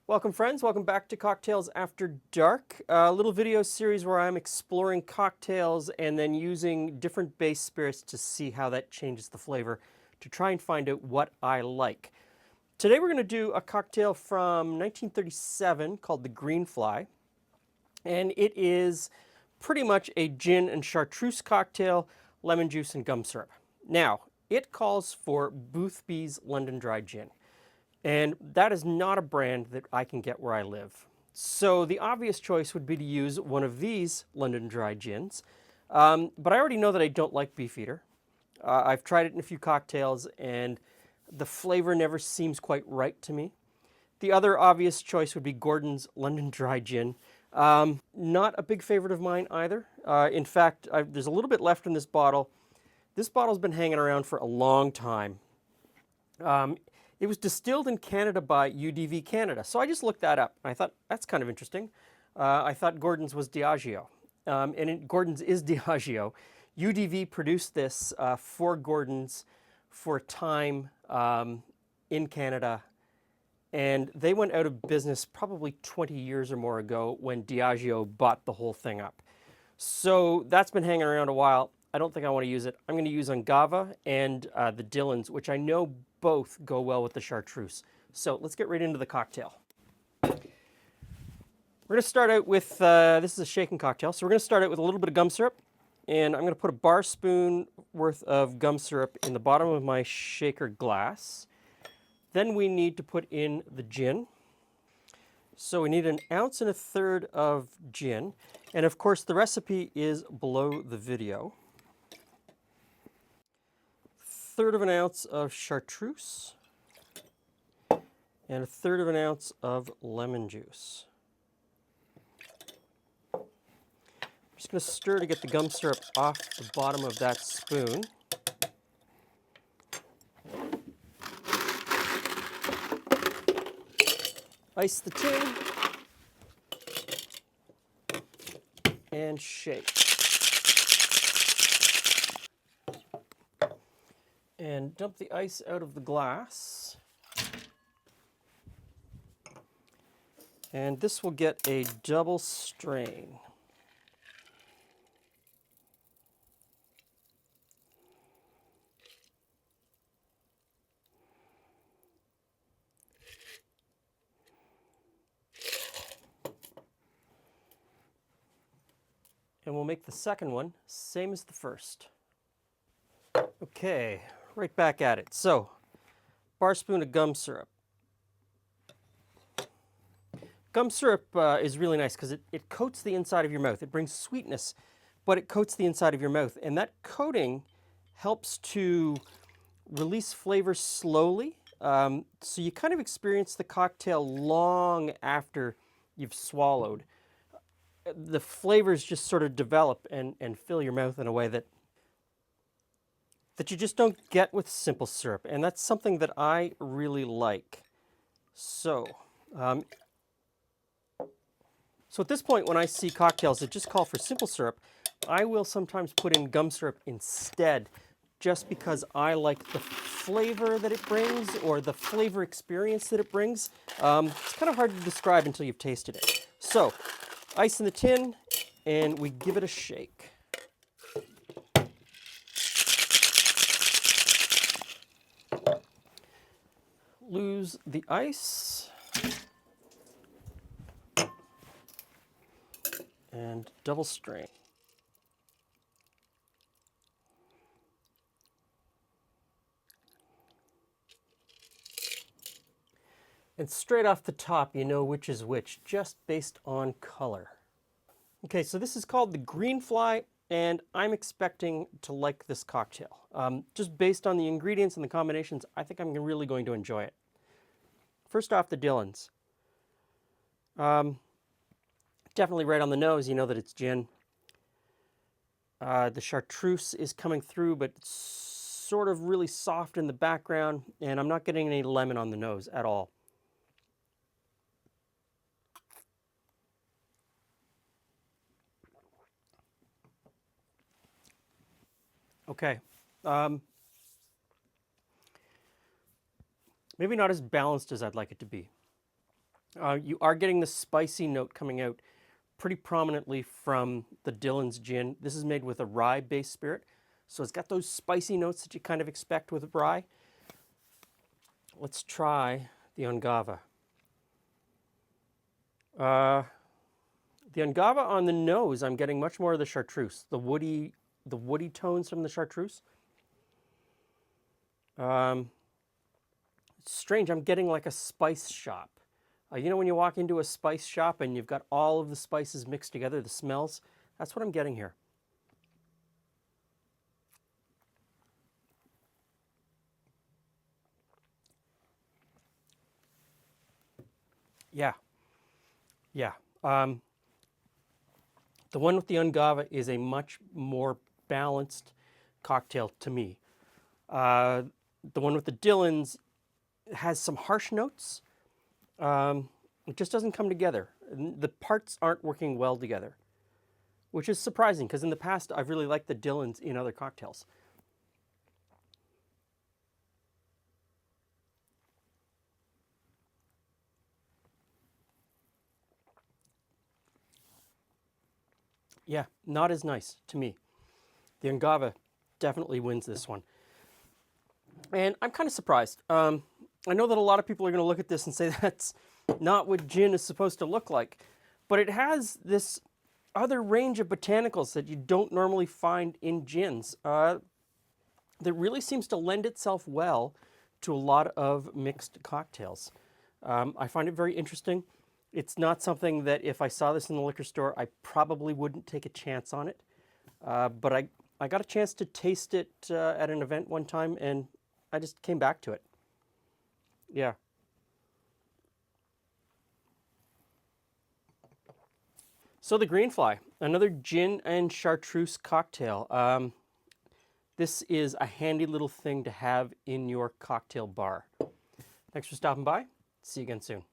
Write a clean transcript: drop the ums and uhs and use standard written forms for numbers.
Welcome friends, welcome back to Cocktails After Dark, a little video series where I'm exploring cocktails and then using different base spirits to see how that changes the flavor to try and find out what I like. Today we're going to do a cocktail from 1937 called the Greenfly, and it is pretty much a gin and chartreuse cocktail, lemon juice and gum syrup. Now, it calls for Boothby's London Dry Gin. And that is not a brand that I can get where I live. So the obvious choice would be to use one of these London Dry gins. But I already know that I don't like Beefeater. I've tried it in a few cocktails and the flavor never seems quite right to me. The other obvious choice would be Gordon's London Dry Gin. Not a big favorite of mine either. In fact, there's a little bit left in this bottle. This bottle's been hanging around for a long time. It was distilled in Canada by UDV Canada. So I just looked that up. I thought, that's kind of interesting. I thought Gordon's was Diageo. Gordon's is Diageo. UDV produced this for Gordon's for a time in Canada. And they went out of business probably 20 years or more ago when Diageo bought the whole thing up. So that's been hanging around a while. I don't think I want to use it. I'm going to use Angava and the Dillons, which I know both go well with the Chartreuse. So let's get right into the cocktail. We're going to start out with, this is a shaken cocktail, so we're going to start out with a little bit of gum syrup. And I'm going to put a bar spoon worth of gum syrup in the bottom of my shaker glass. Then we need to put in the gin. So we need 1 1/3 ounces of gin. And of course the recipe is below the video. 1/3 ounce of chartreuse and 1/3 ounce of lemon juice. I'm just going to stir to get the gum syrup off the bottom of that spoon. Ice the tin and shake. And dump the ice out of the glass. And this will get a double strain. And we'll make the second one same as the first. Okay, right back at it. So, bar spoon of gum syrup. Gum syrup is really nice because it coats the inside of your mouth. It brings sweetness, but it coats the inside of your mouth. And that coating helps to release flavor slowly. So you kind of experience the cocktail long after you've swallowed. The flavors just sort of develop and fill your mouth in a way that you just don't get with simple syrup. And that's something that I really like. So at this point, when I see cocktails that just call for simple syrup, I will sometimes put in gum syrup instead, just because I like the flavor that it brings or the flavor experience that it brings. It's kind of hard to describe until you've tasted it. So, ice in the tin, and we give it a shake. Lose the ice. And double strain. And straight off the top, you know which is which, just based on color. Okay, so this is called the Greenfly, and I'm expecting to like this cocktail. Just based on the ingredients and the combinations, I think I'm really going to enjoy it. First off, the Dillons. Definitely right on the nose, you know that it's gin. The chartreuse is coming through, but it's sort of really soft in the background, and I'm not getting any lemon on the nose at all. Okay. Maybe not as balanced as I'd like it to be. You are getting the spicy note coming out pretty prominently from the Dillon's gin. This is made with a rye-based spirit, so it's got those spicy notes that you kind of expect with rye. Let's try the Ungava. The Ungava on the nose, I'm getting much more of the Chartreuse, the woody tones from the Chartreuse. It's strange, I'm getting like a spice shop. You know when you walk into a spice shop and you've got all of the spices mixed together, the smells? That's what I'm getting here. Yeah. Yeah. The one with the Ungava is a much more balanced cocktail to me. The one with the Dillon's has some harsh notes. It just doesn't come together. The parts aren't working well together, which is surprising because in the past I've really liked the Dillon's in other cocktails. Yeah, not as nice to me. The Ungava definitely wins this one. And I'm kind of surprised. I know that a lot of people are going to look at this and say that's not what gin is supposed to look like, but it has this other range of botanicals that you don't normally find in gins that really seems to lend itself well to a lot of mixed cocktails. I find it very interesting. It's not something that if I saw this in the liquor store, I probably wouldn't take a chance on it. But I got a chance to taste it at an event one time, and I just came back to it. Yeah. So the Greenfly, another gin and chartreuse cocktail. This is a handy little thing to have in your cocktail bar. Thanks for stopping by. See you again soon.